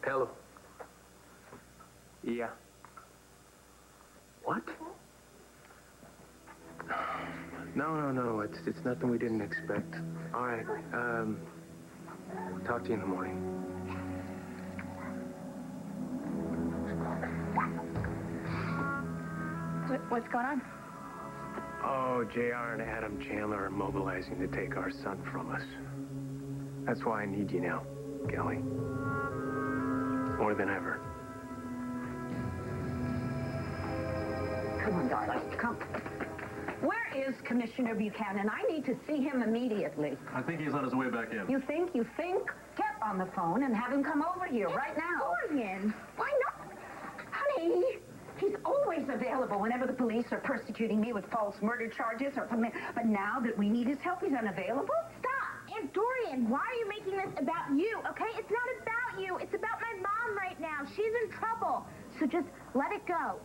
Hello. Yeah. What? No. It's nothing we didn't expect. All right. Talk to you in the morning. What's going on? Oh, JR and Adam Chandler are mobilizing to take our son from us. That's why I need you now, Kelly. More than ever. Come on, darling. Come. Where is Commissioner Buchanan? I need to see him immediately. I think he's on his way back in. You think? Get on the phone and have him come over here right now. Dorian. Why not? Honey, he's always available whenever the police are persecuting me with false murder charges or something. But now that we need his help, he's unavailable? Stop. Aunt Dorian, why are you making this about you, okay? It's not about you. It's about my mom right now. She's in trouble. So just let it go.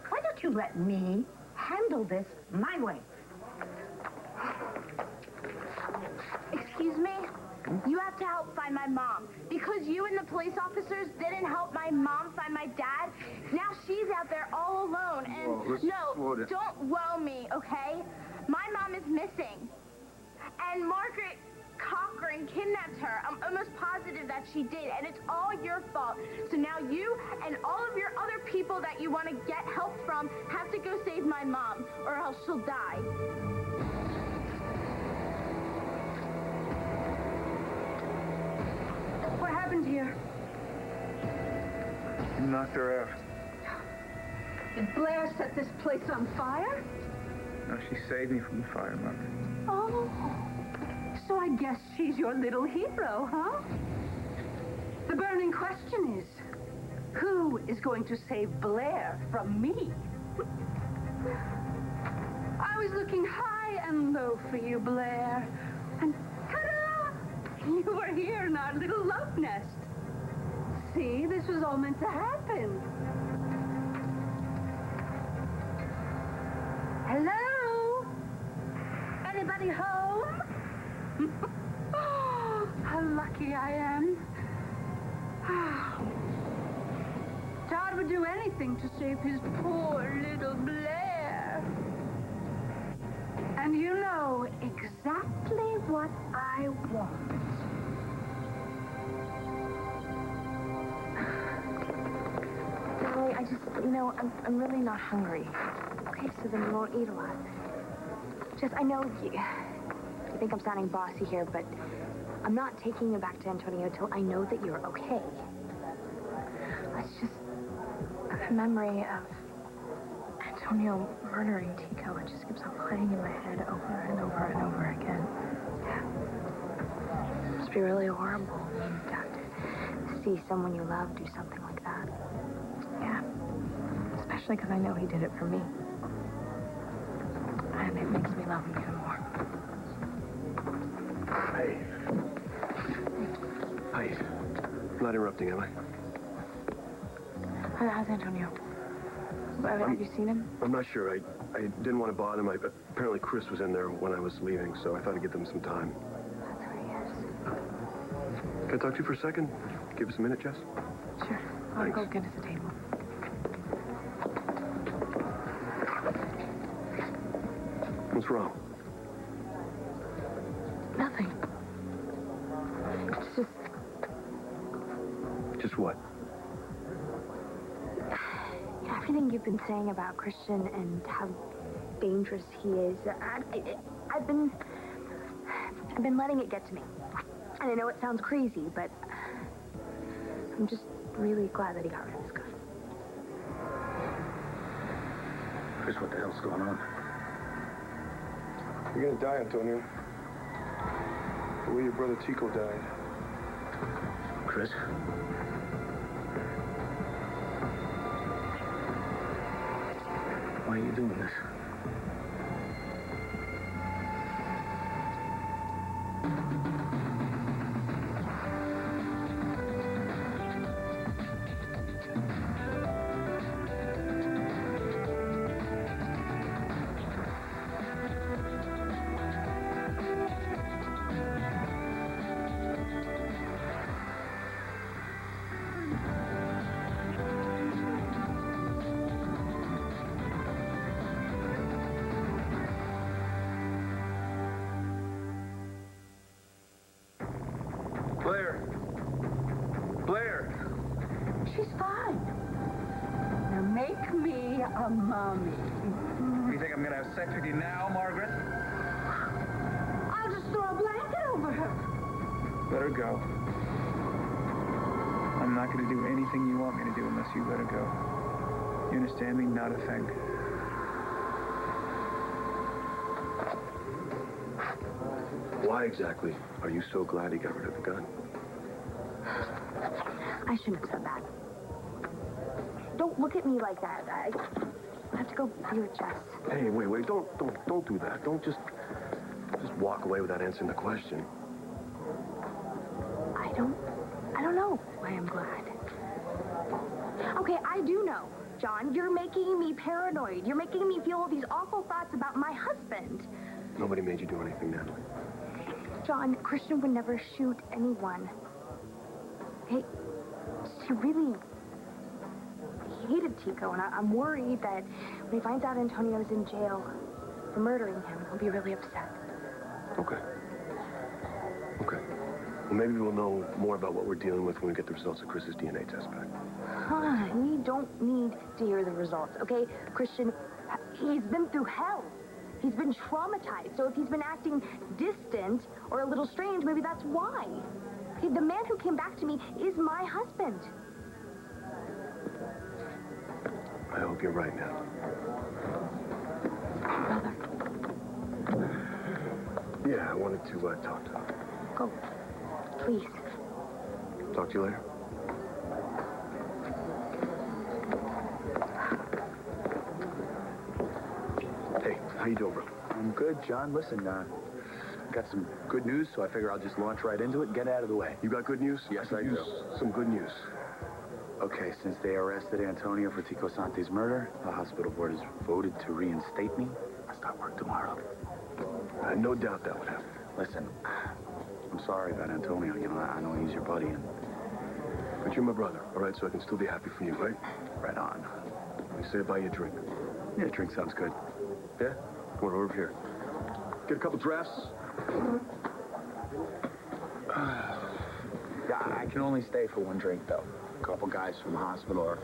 Why don't you let me handle this my way? Excuse me? You have to help find my mom. Because you and the police officers didn't help my mom find my dad, now she's out there all alone. And don't woe me, okay? My mom is missing. And Margaret Cochran kidnapped her. I'm almost positive that she did, and it's all your fault. So now you and all of your other people that you want to get help from have to go save my mom, or else she'll die. What happened here? You knocked her out. Did Blair set this place on fire? No, she saved me from the fire, Mother. Oh, so I guess she's your little hero, huh? The burning question is, who is going to save Blair from me? I was looking high and low for you, Blair. And ta-da! You were here in our little love nest. See, this was all meant to happen. Hello? Anybody home? Oh, how lucky I am. Todd would do anything to save his poor little Blair. And you know exactly what I want. Molly, I just, I'm really not hungry. Okay, so then we won't eat a lot. Jess, I know you think I'm sounding bossy here, but I'm not taking you back to Antonio till I know that you're okay. It's just a memory of Antonio murdering Tico. It just keeps on playing in my head over and over and over again. It must be really horrible to see someone you love do something like that. Yeah, especially because I know he did it for me. And it makes me love him even more. Hey. Hi. I'm not interrupting, am I? How's Antonio? Have you seen him? I'm not sure. I didn't want to bother him. Apparently Chris was in there when I was leaving, so I thought I'd give them some time. That's where he is. Can I talk to you for a second? Give us a minute, Jess? Sure. I'll Thanks. go get us a table. What's wrong? Nothing. It's just... Just what? Everything you've been saying about Christian and how dangerous he is, I've been letting it get to me. And I know it sounds crazy, but I'm just really glad that he got rid of his gun. Chris, what the hell's going on? You're gonna die, Antonio. The way your brother Tico died. Chris? Why are you doing this? yummy. You think I'm gonna have sex with you now, Margaret? I'll just throw a blanket over her. Let her go. I'm not gonna do anything you want me to do unless you let her go. You understand me? Not a thing. Why exactly are you so glad he got rid of the gun? I shouldn't have said that. Don't look at me like that. I have to go be with Jess. Hey, wait, don't do that. Don't just walk away without answering the question. I don't know why I'm glad. Okay, I do know, John. You're making me paranoid. You're making me feel all these awful thoughts about my husband. Nobody made you do anything, Natalie. John, Christian would never shoot anyone. He hated Tico, and I'm worried that when he finds out Antonio's in jail for murdering him, he'll be really upset. Okay. Well, maybe we'll know more about what we're dealing with when we get the results of Chris's DNA test back. We don't need to hear the results, okay? Christian, he's been through hell. He's been traumatized, so if he's been acting distant or a little strange, maybe that's why. Okay, the man who came back to me is my husband. I hope you're right now. Brother. Yeah, I wanted to talk to him. Go. Please. Talk to you later. Hey, how you doing, bro? I'm good, John. Listen, got some good news, so I figure I'll just launch right into it and get out of the way. You got good news? Yes, I do. Some good news. Okay, since they arrested Antonio for Tico Sante's murder, the hospital board has voted to reinstate me. I start work tomorrow. No doubt that would happen. Listen, I'm sorry about Antonio. You know, I know he's your buddy, But you're my brother, all right? So I can still be happy for you, right? right on. Let me say buy you a drink. Yeah, drink sounds good. Yeah? Come on, over here. Get a couple drafts. Yeah, I can only stay for one drink, though. A couple guys from the hospital are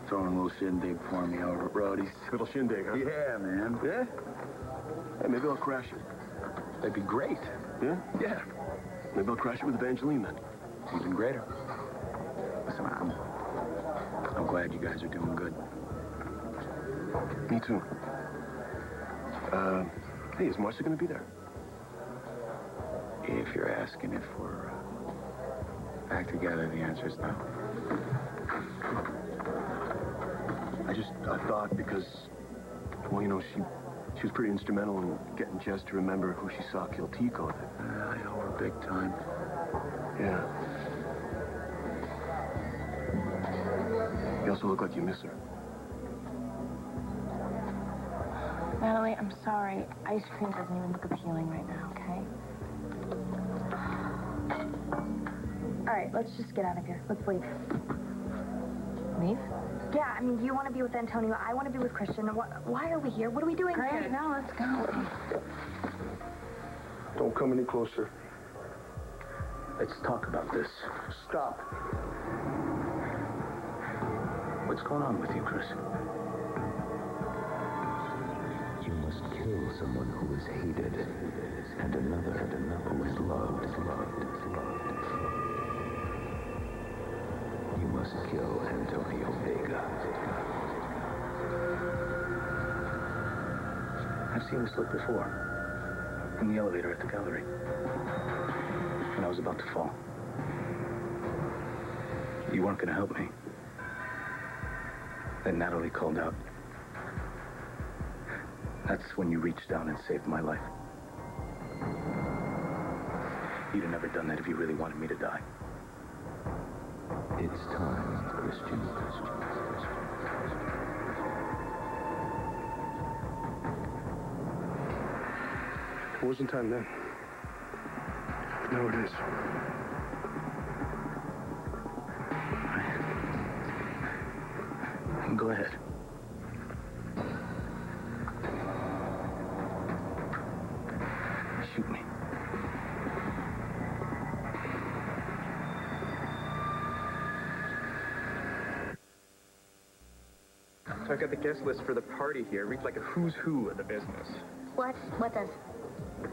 throwing a little shindig for me over at Brody's. Little shindig, huh? Yeah, man. Yeah? Hey, maybe I'll crash it. That'd be great. Yeah? Yeah. Maybe I'll crash it with Evangeline then. Even greater. Listen, I'm glad you guys are doing good. Me too. Hey, is Marcia gonna be there? If you're asking if we're back together, the answer is no. I thought because, well, you know, she was pretty instrumental in getting Jess to remember who she saw kill Tico. I owe her big time. Yeah. You also look like you miss her. Natalie, I'm sorry. Ice cream doesn't even look appealing right now, okay? All right, let's just get out of here. Let's leave. Leave? Yeah, I mean, you want to be with Antonio. I want to be with Christian. Why are we here? What are we doing here? Great, now let's go. Don't come any closer. Let's talk about this. Stop. What's going on with you, Chris? You must kill someone who is hated, and another who is loved. You must kill Antonio Vega. I've seen this look before. In the elevator at the gallery. When I was about to fall. You weren't going to help me. Then Natalie called out. That's when you reached down and saved my life. You'd have never done that if you really wanted me to die. It's time, Christian. It wasn't time then. Now it is. Go ahead. Shoot me. I've got the guest list for the party here. It reads like a who's who of the business. What? What does?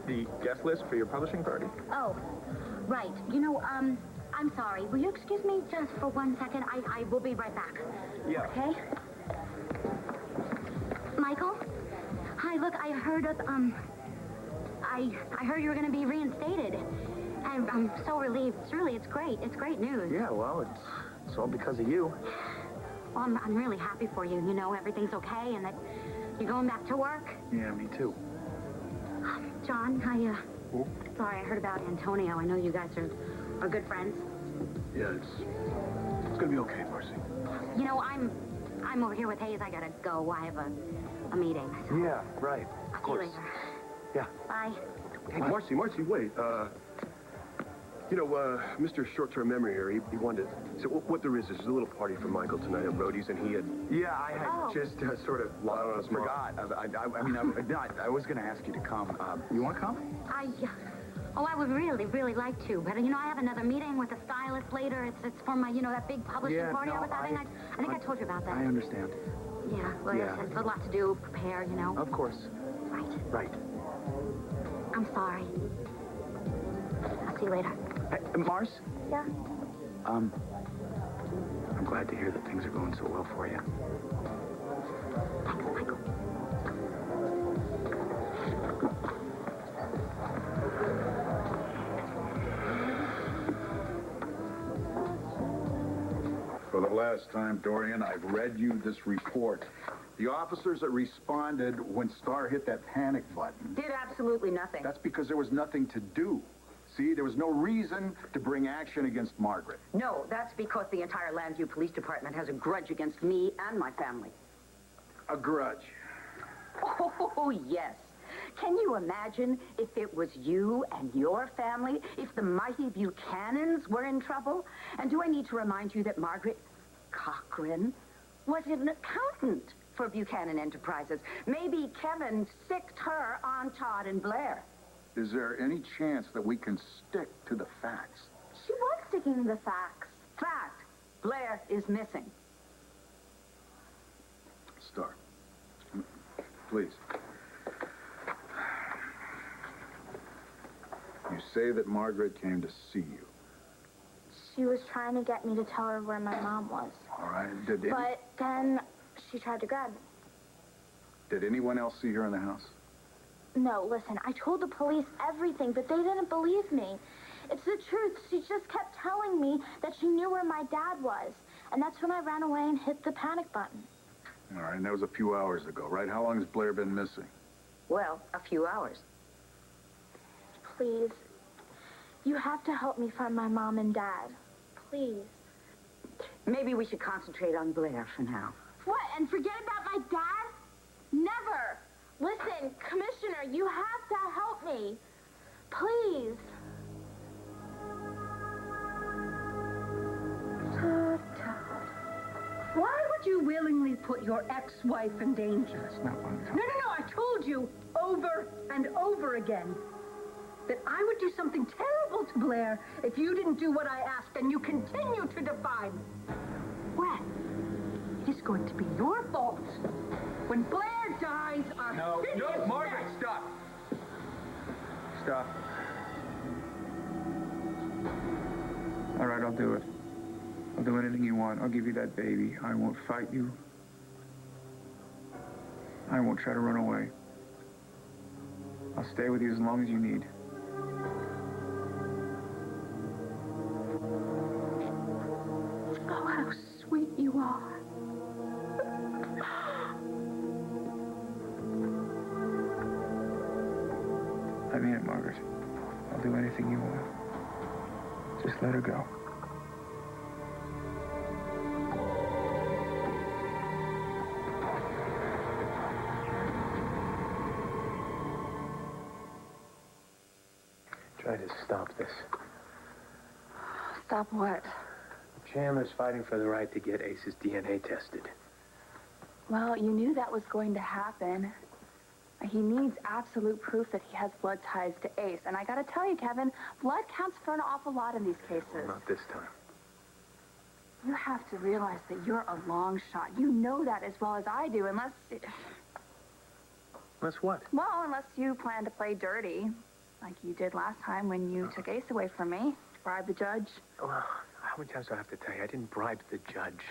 The guest list for your publishing party? Oh, right. You know, I'm sorry. Will you excuse me just for 1 second? I will be right back. Yeah. Okay? Michael? Hi, look, I heard of, I heard you were going to be reinstated. I'm so relieved. It's great. It's great news. Yeah, well, it's all because of you. Well, I'm really happy for you. You know, everything's okay and that you're going back to work. Yeah, me too. John, sorry, I heard about Antonio. I know you guys are good friends. Yeah, it's gonna be okay, Marcy. You know, I'm over here with Hayes. I gotta go. I have a meeting. So Yeah, right. I'll see you later. Yeah. Bye. Hey, Marcy, wait. Mr. Short-Term Memory here, he wanted to... So what there is a little party for Michael tonight at Brody's, and he had... Yeah, I had just sort of lied on his mom. forgot. I was gonna ask you to come. You want to come? I would really like to, but you know, I have another meeting with a stylist later. It's for my, that big publishing party I was having. I think I told you about that. I understand. Yeah, well, it's a lot to do, prepare, Of course. Right. I'm sorry. I'll see you later. Hey, Mars? Yeah? I'm glad to hear that things are going so well for you. Thanks, Michael. For the last time, Dorian, I've read you this report. The officers that responded when Starr hit that panic button. Did absolutely nothing. That's because there was nothing to do. See, there was no reason to bring action against Margaret. No, that's because the entire Landview Police Department has a grudge against me and my family. A grudge. Oh, yes. Can you imagine if it was you and your family, if the mighty Buchanans were in trouble? And do I need to remind you that Margaret Cochran was an accountant for Buchanan Enterprises? Maybe Kevin sicked her on Todd and Blair. Is there any chance that we can stick to the facts? She was sticking to the facts. Fact, Blair is missing. Starr, please. You say that Margaret came to see you. She was trying to get me to tell her where my mom was. All right. But then she tried to grab me. Did anyone else see her in the house? No, listen, I told the police everything, but they didn't believe me. It's the truth. She just kept telling me that she knew where my dad was. And that's when I ran away and hit the panic button. All right, and that was a few hours ago, right? How long has Blair been missing? Well, a few hours. Please, you have to help me find my mom and dad. Please. Maybe we should concentrate on Blair for now. What, and forget about my dad? Never. Listen, Commissioner, you have to help me. Please. Why would you willingly put your ex-wife in danger? That's not what I'm talking No, I told you over and over again that I would do something terrible to Blair if you didn't do what I asked, and you continue to defy me. Well, it is going to be your fault. When Blair dies, our city is Margaret, dead. stop. Stop. All right, I'll do it. I'll do anything you want. I'll give you that baby. I won't fight you. I won't try to run away. I'll stay with you as long as you need. Oh, how sweet you are. I mean it, Margaret. I'll do anything you want. Just let her go. Try to stop this. Stop what? Chandler's fighting for the right to get Ace's DNA tested. Well, you knew that was going to happen. He needs absolute proof that he has blood ties to Ace. And I gotta tell you, Kevin, blood counts for an awful lot in these cases. Well, not this time. You have to realize that you're a long shot. You know that as well as I do, unless... Unless what? Well, unless you plan to play dirty, like you did last time when you took Ace away from me, bribe the judge. Well, how many times do I have to tell you? I didn't bribe the judge,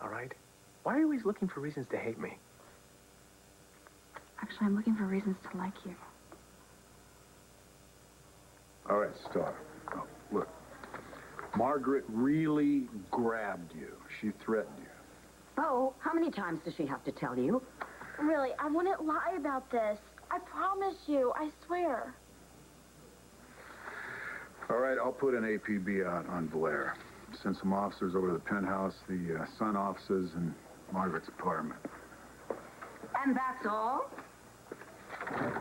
all right? Why are you always looking for reasons to hate me? Actually, I'm looking for reasons to like you. All right, Star. Oh, look. Margaret really grabbed you. She threatened you. Oh, how many times does she have to tell you? Really, I wouldn't lie about this. I promise you, I swear. All right, I'll put an APB out on Blair. Send some officers over to the penthouse, the Sun offices, and Margaret's apartment. And that's all?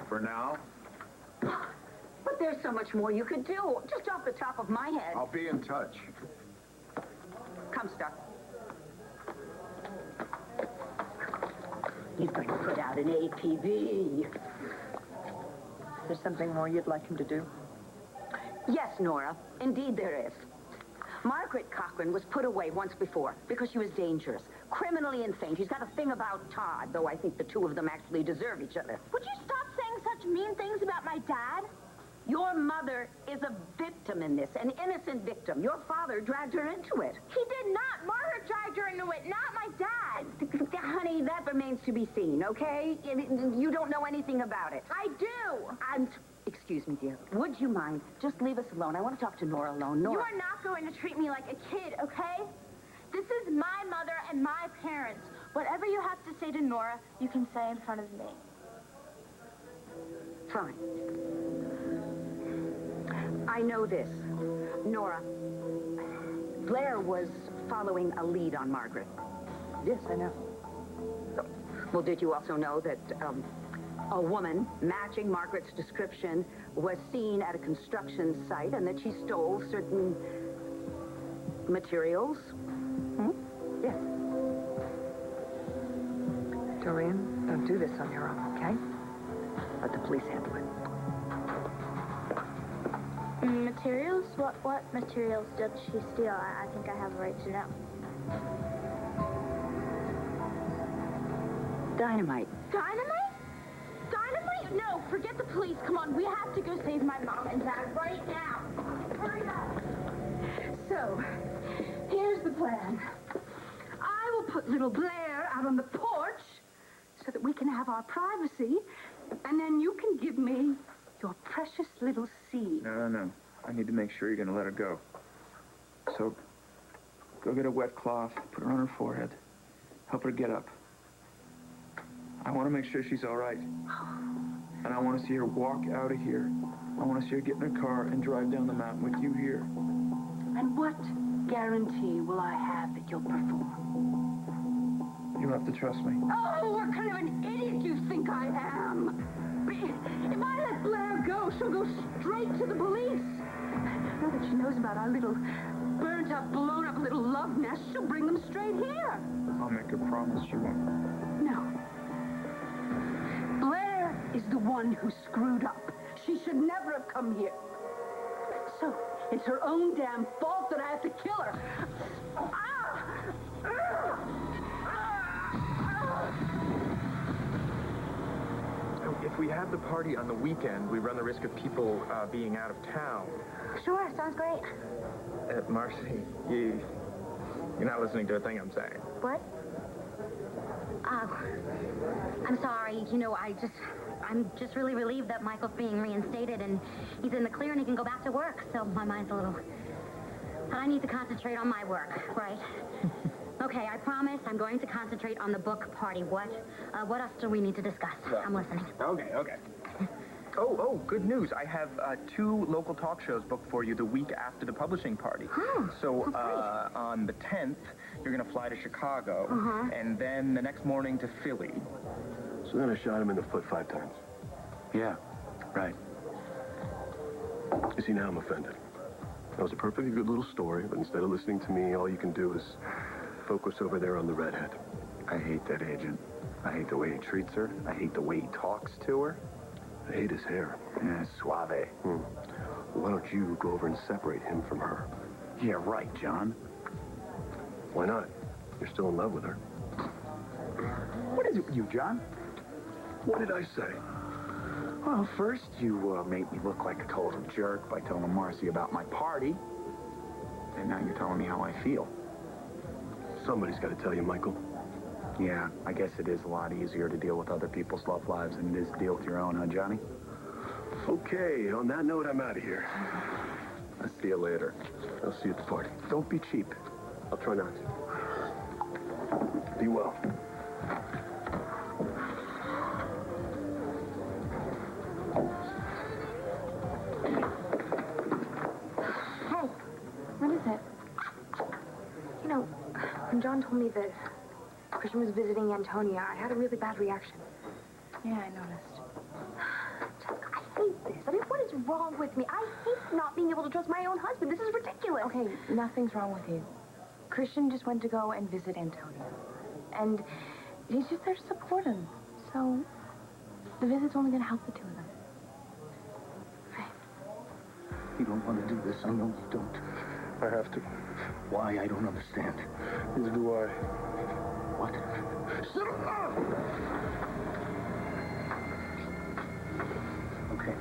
For now, But there's so much more you could do, just off the top of my head. I'll be in touch. Come, Star. He's going to put out an APB. There's something more you'd like him to do? Yes, Nora. Indeed there is. Margaret Cochran was put away once before because she was dangerous, criminally insane. She's got a thing about Todd, though I think the two of them actually deserve each other. Would you stop saying such mean things about my dad? Your mother is a victim in this, an innocent victim. Your father dragged her into it. He did not. Margaret dragged her into it, not my dad. Honey, that remains to be seen, okay? You don't know anything about it. I do. Excuse me, dear. Would you mind? Just leave us alone. I want to talk to Nora alone. Nora. You are not going to treat me like a kid, okay? This is my mother and my parents. Whatever you have to say to Nora, you can say in front of me. Fine. I know this. Nora, Blair was following a lead on Margaret. Yes, I know. Well, did you also know that a woman matching Margaret's description was seen at a construction site and that she stole certain materials? Yes. Dorian, don't do this on your own, okay? Let the police handle it. Materials? What materials did she steal? I think I have a right to know. Dynamite. Dynamite? Dynamite? No, forget the police. Come on, we have to go save my mom and dad right now. Hurry up. So, here's the plan. I will put little Blair out on the porch so that we can have our privacy, and then you can give me your precious little seed. No. I need to make sure you're going to let her go. So, go get a wet cloth, put her on her forehead, help her get up. I want to make sure she's all right. And I want to see her walk out of here. I want to see her get in her car and drive down the mountain with you here. And what guarantee will I have that you'll perform? You'll have to trust me. Oh, what kind of an idiot do you think I am? If I let Blair go, she'll go straight to the police. Now that she knows about our little burnt up, blown up little love nest, she'll bring them straight here. I'll make her promise she won't. No. Blair is the one who screwed up. She should never have come here. So, it's her own damn fault that I have to kill her. If we have the party on the weekend, we run the risk of people being out of town. Sure, sounds great. Marcy, you're not listening to a thing I'm saying. What? I'm sorry. I'm just really relieved that Michael's being reinstated and he's in the clear and he can go back to work. So my mind's a little... I need to concentrate on my work, right? Okay, I promise I'm going to concentrate on the book party. What else do we need to discuss? Yeah. I'm listening. Okay. Oh, good news. I have 2 local talk shows booked for you the week after the publishing party. So on the 10th, you're going to fly to Chicago, and then the next morning to Philly. So then I shot him in the foot 5 times. Yeah, right. You see, now I'm offended. That was a perfectly good little story, but instead of listening to me, all you can do is focus over there on the redhead. I hate that agent. I hate the way he treats her. I hate the way he talks to her. I hate his hair. Yeah, suave. Well, why don't you go over and separate him from her? Yeah, right, John. Why not? You're still in love with her. What is it with you, John? What did I say? Well, first you made me look like a total jerk by telling Marcy about my party. And now you're telling me how I feel. Somebody's got to tell you, Michael. Yeah, I guess it is a lot easier to deal with other people's love lives than it is to deal with your own, huh, Johnny? Okay, on that note, I'm out of here. I'll see you later. I'll see you at the party. Don't be cheap. I'll try not to. Be well. Hey, what is it? You know, when John told me that Christian was visiting Antonia, I had a really bad reaction. Yeah, I noticed. Jessica, I hate this. I mean, what is wrong with me? I hate not being able to trust my own husband. This is ridiculous. Okay, nothing's wrong with you. Christian just went to go and visit Antonia. And he's just there to support him. So, the visit's only going to help the two of them. You don't want to do this. I know you don't. I have to. Why? I don't understand. Neither do I. What? Sit up! Okay.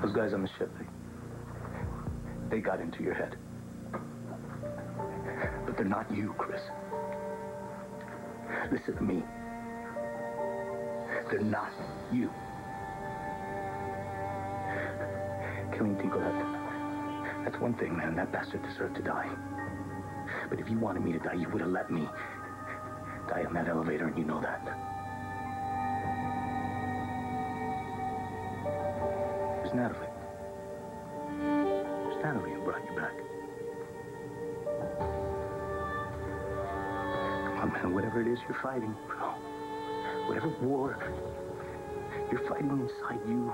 Those guys on the ship, they got into your head. But they're not you, Chris. Listen to me. They're not you. Killing Tico, that's one thing, man. That bastard deserved to die. But if you wanted me to die, you would have let me die on that elevator, and you know that. Where's Natalie? Where's Natalie who brought you back? Come on, man. Whatever it is you're fighting, bro. Whatever war you're fighting inside you,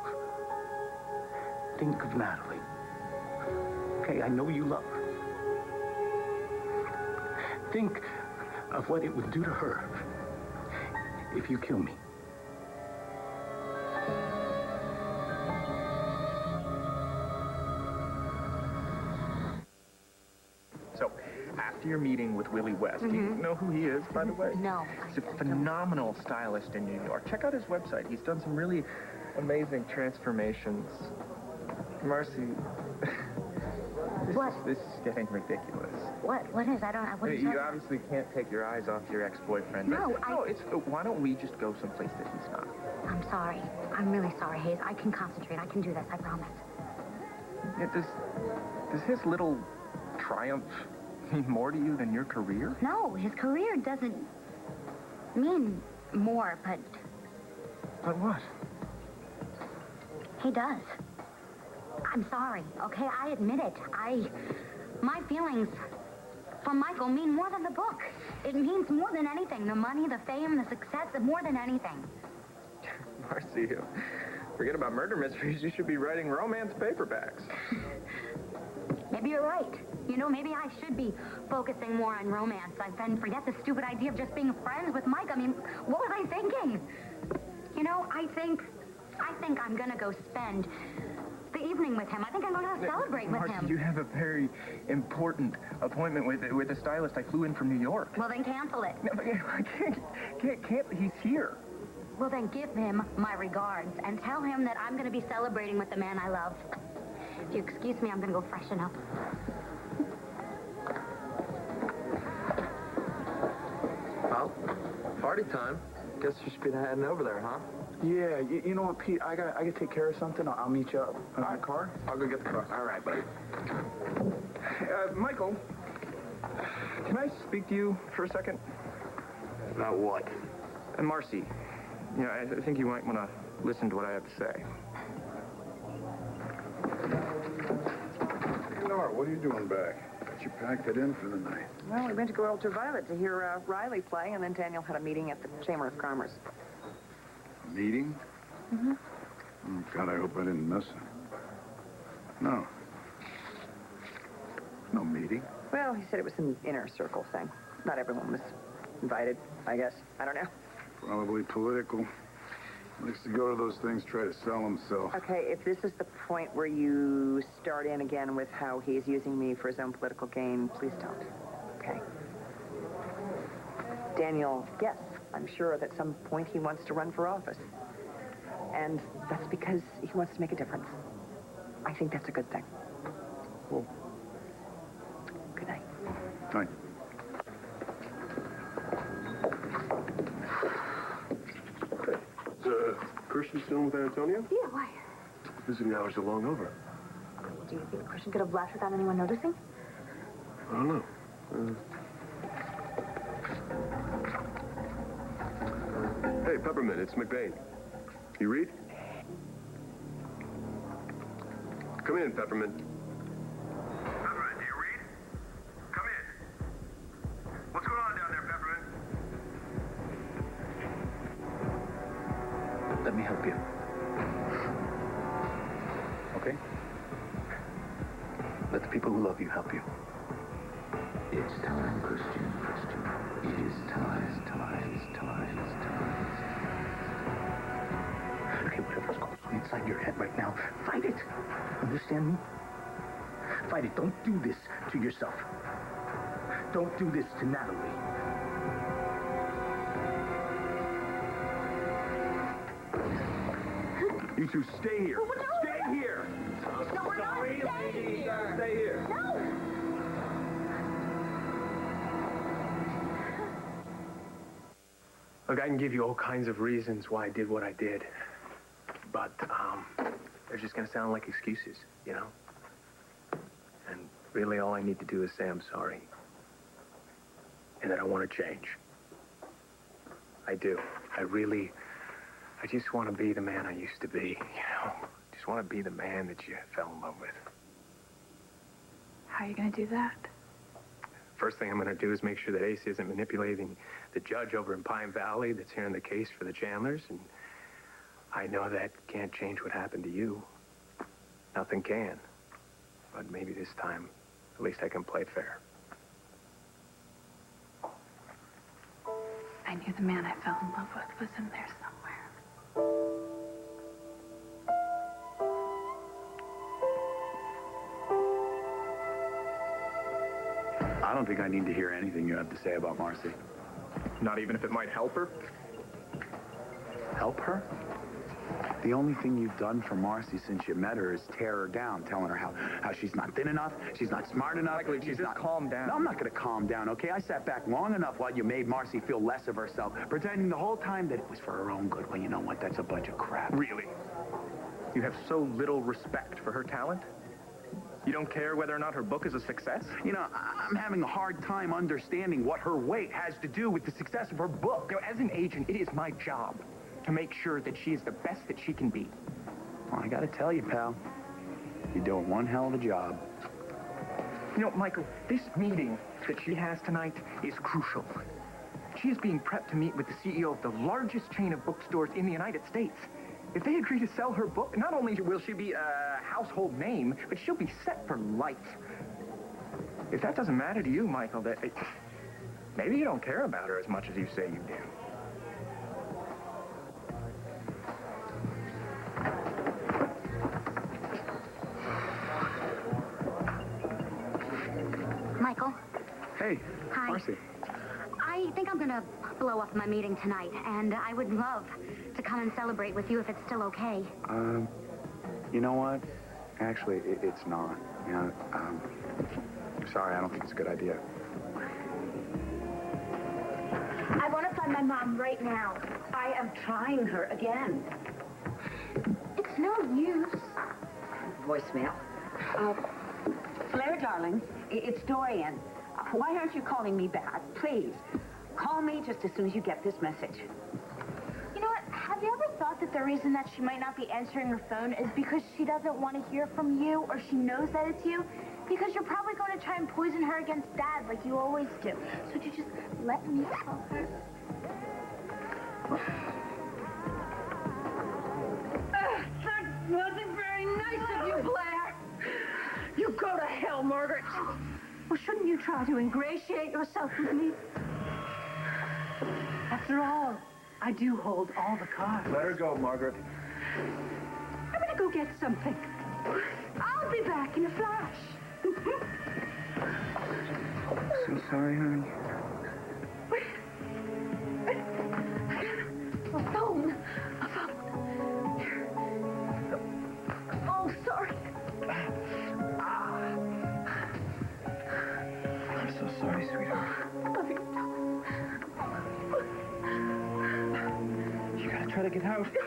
think of Natalie. Okay, I know you love her. Think of what it would do to her if you kill me. So, after your meeting with Willie West, do you know who he is, by the way? No. He's a phenomenal stylist in New York. Check out his website. He's done some really amazing transformations. Marcy, this is getting ridiculous. What is? What is You that? obviously can't take your eyes off your ex-boyfriend. No, why don't we just go someplace that he's not? I'm sorry. I'm really sorry, Hayes. I can concentrate. I can do this. I promise. Yeah, does his little triumph mean more to you than your career? No, his career doesn't mean more, but... But what? He does. I'm sorry, okay? I admit it. My feelings for Michael mean more than the book. It means more than anything. The money, the fame, the success, more than anything. Marcy, forget about murder mysteries. You should be writing romance paperbacks. Maybe you're right. You know, maybe I should be focusing more on romance and forget the stupid idea of just being friends with Mike. I mean, what was I thinking? You know, I think I'm gonna go spend the evening with him. I think I'm gonna celebrate with him. Marcy, you have a very important appointment with a stylist. I flew in from New York. Well, then cancel it. No, but I can't. He's here. Well, then give him my regards and tell him that I'm gonna be celebrating with the man I love. If you excuse me, I'm gonna go freshen up. Well, party time. Guess you should be heading over there, huh? Yeah, you know what, Pete? I gotta take care of something. I'll meet you up in my car. I'll go get the car. All right, buddy. Michael, can I speak to you for a second? About what? And Marcy, you know, I think you might want to listen to what I have to say. Nora, what are you doing back? You packed it in for the night. Well, we went to go Ultraviolet to hear Riley play, and then Daniel had a meeting at the Chamber of Commerce. A meeting? Mm-hmm. Oh, God, I hope I didn't miss it. No. No meeting. Well, he said it was an inner circle thing. Not everyone was invited, I guess. I don't know. Probably political. Likes to go to those things, try to sell himself. Okay, if this is the point where you start in again with how he's using me for his own political gain, please don't. Okay? Daniel, yes, I'm sure that at some point he wants to run for office. And that's because he wants to make a difference. I think that's a good thing. Well, good night. Night. Christian still with Antonio? Yeah, why? Visiting hours are long over. Do you think Christian could have left without anyone noticing? I don't know. Hey, Peppermint, it's McBain. You read? Come in, Peppermint. Peppermint, do you read? Come in. What's going on down there, Peppermint? Let me help you. Okay? Let the people who love you help you. It's time, Christian. It is time. It's time. Okay, whatever's going on inside your head right now, fight it. Understand me? Fight it. Don't do this to yourself. Don't do this to Natalie. You two stay here. Stay here. No, we're not staying here. Stay here. No. Look, I can give you all kinds of reasons why I did what I did. But, they're just gonna sound like excuses, you know? And really all I need to do is say I'm sorry. And that I want to change. I do. I just want to be the man I used to be, you know? Just want to be the man that you fell in love with. How are you going to do that? First thing I'm going to do is make sure that Ace isn't manipulating the judge over in Pine Valley that's hearing the case for the Chandlers. And I know that can't change what happened to you. Nothing can. But maybe this time, at least I can play fair. I knew the man I fell in love with was in there somewhere. I don't think I need to hear anything you have to say about Marcy. Not even if it might help her? Help her? The only thing you've done for Marcy since you met her is tear her down, telling her how she's not thin enough, she's not smart enough. Michael, she's not... calm down. No, I'm not going to calm down, okay? I sat back long enough while you made Marcy feel less of herself, pretending the whole time that it was for her own good. Well, you know what? That's a bunch of crap. Really? You have so little respect for her talent? You don't care whether or not her book is a success? You know, I'm having a hard time understanding what her weight has to do with the success of her book. You know, as an agent, it is my job to make sure that she is the best that she can be. Well, I gotta tell you, pal, you're doing one hell of a job. You know, Michael, this meeting that she has tonight is crucial. She is being prepped to meet with the CEO of the largest chain of bookstores in the United States. If they agree to sell her book, not only will she be a household name, but she'll be set for life. If that doesn't matter to you, Michael, maybe you don't care about her as much as you say you do. Michael? Hey, Hi. Marcy. I think I'm gonna blow up my meeting tonight, and I would love to come and celebrate with you if it's still okay. You know what? Actually, it's not. You know, sorry, I don't think it's a good idea. I want to find my mom right now. I am trying her again. It's no use. Voicemail. Blair, darling, it's Dorian. Why aren't you calling me back? Please, call me just as soon as you get this message. You know what? Have you ever thought that the reason that she might not be answering her phone is because she doesn't want to hear from you, or she knows that it's you? Because you're probably going to try and poison her against Dad like you always do. So would you just let me call her? That wasn't very nice of you, Blair. You go to hell, Margaret. Well, shouldn't you try to ingratiate yourself with me? After all, I do hold all the cards. Let her go, Margaret. I'm gonna go get something. I'll be back in a flash. So sorry, honey. A phone. A phone. Oh, sorry. I'm so sorry, sweetheart. Love you. You gotta try to get out. Okay.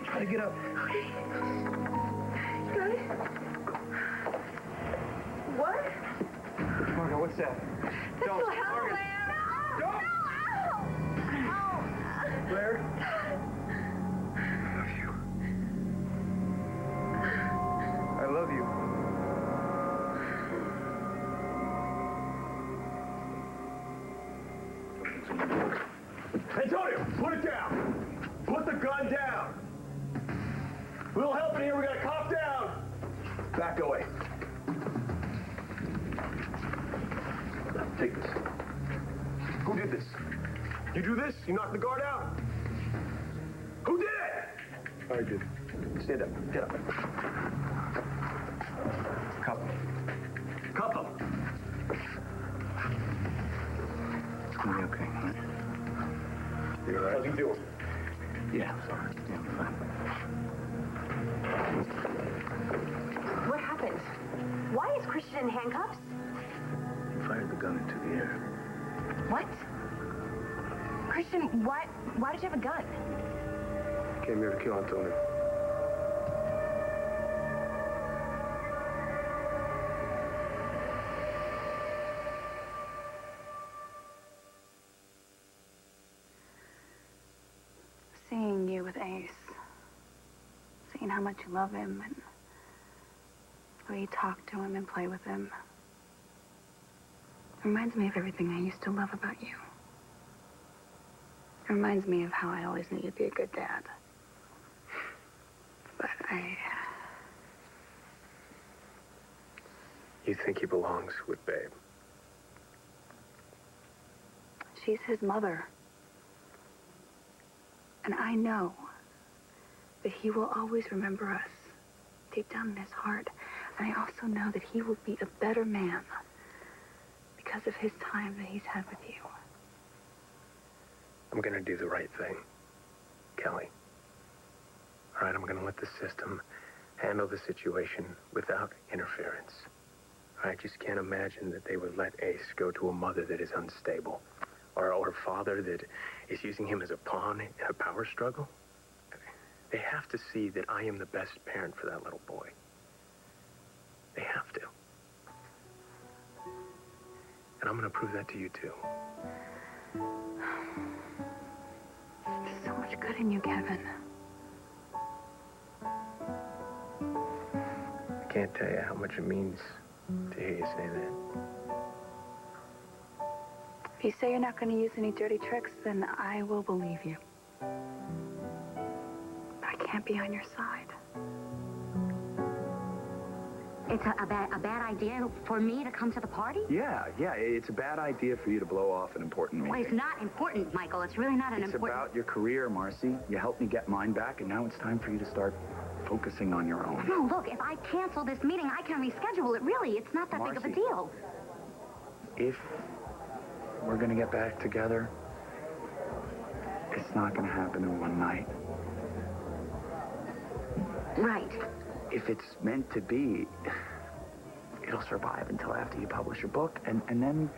Try to get up. Okay. You got it? What? Margaret, what's that? Don't. Margaret. No. Don't. Blair? I love you. Antonio, put it down. Put the gun down. A little help in here. We got a cop down. Back away. Take this. Who did this? You do this? You knocked the guard out? Who did it? I did. Stand up. Get up. Cuff him. Cuff him. It's gonna be okay, all right? You all right? How's he doing? Yeah, I'm sorry. Yeah, I'm fine. What happened? Why is Christian in handcuffs? He fired the gun into the air. What? Christian, why did you have a gun? Came here to kill Antonio. Seeing you with Ace, seeing how much you love him and the way you talk to him and play with him, reminds me of everything I used to love about you. It reminds me of how I always knew you'd be a good dad. But You think he belongs with Babe? she's his mother. And I know that he will always remember us deep down in his heart. And I also know that he will be a better man because of his time that he's had with you. I'm gonna do the right thing, Kelly. All right, I'm gonna let the system handle the situation without interference. I just can't imagine that they would let Ace go to a mother that is unstable, or a father that is using him as a pawn in a power struggle. They have to see that I am the best parent for that little boy. They have to. And I'm gonna prove that to you too. There's so much good in you, Kevin. I can't tell you how much it means to hear you say that. If you say you're not going to use any dirty tricks, then I will believe you. But I can't be on your side. It's a bad idea for me to come to the party? Yeah, it's a bad idea for you to blow off an important meeting. Well, it's not important, Michael. It's really not an important... It's about your career, Marcy. You helped me get mine back, and now it's time for you to start focusing on your own. No, look, if I cancel this meeting, I can reschedule it. Really, it's not that big of a deal. If we're gonna get back together, it's not gonna happen in one night. Right. If it's meant to be, it'll survive until after you publish your book, and then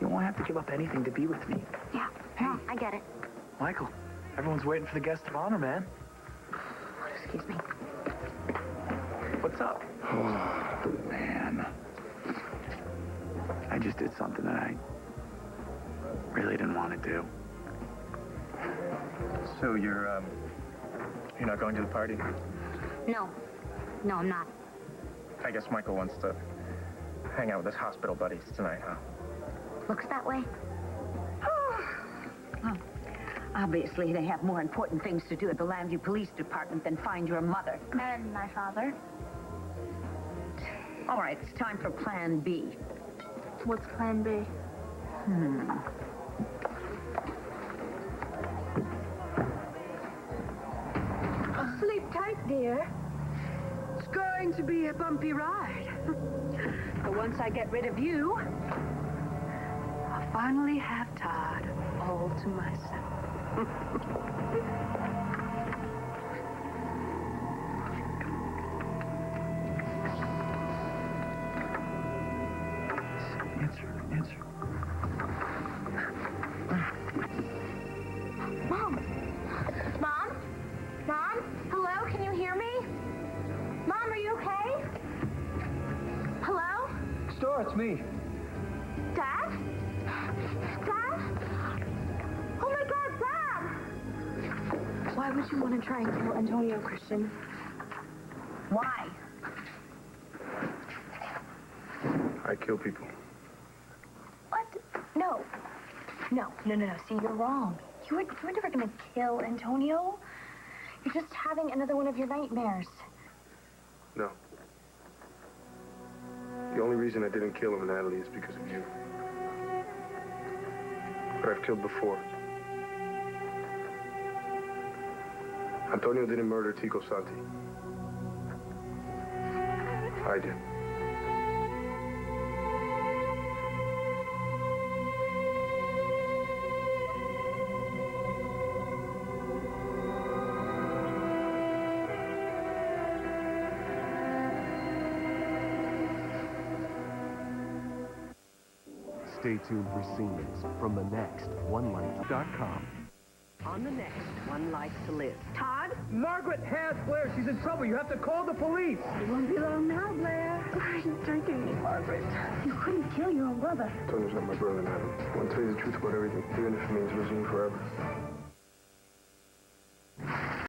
you won't have to give up anything to be with me. Yeah, no, I get it. Michael, everyone's waiting for the guest of honor, man. Excuse me. What's up? Oh, man. I just did something that I really didn't want to do. So you're not going to the party? No. No, I'm not. I guess Michael wants to hang out with his hospital buddies tonight, huh? Looks that way. Oh. Obviously, they have more important things to do at the Landview Police Department than find your mother. And my father. All right, it's time for Plan B. What's Plan B? right, dear. It's going to be a bumpy ride. But once I get rid of you, I'll finally have Todd all to myself. Answer. Mom! Mom? Mom? Hello? Can you hear me? Mom, are you okay? Hello? Star, it's me. Dad? Dad? Oh my God, Dad! Why would you want to try and kill Antonio, Christian? Why? I kill people. What? No. No. See, you're wrong. You were never gonna kill Antonio. You're just having another one of your nightmares. No. The only reason I didn't kill him, Natalie, is because of you. But I've killed before. Antonio didn't murder Tico Santi. I did. Stay tuned for scenes from the next OneLife.com. On the next One Life to Live. Todd? Margaret has Blair. She's in trouble. You have to call the police. It won't be long now, Blair. Why are you drinking me, Margaret? You couldn't kill your own brother. Antonio's not my brother, Natalie. I want to tell you the truth about everything, even if it means losing you forever.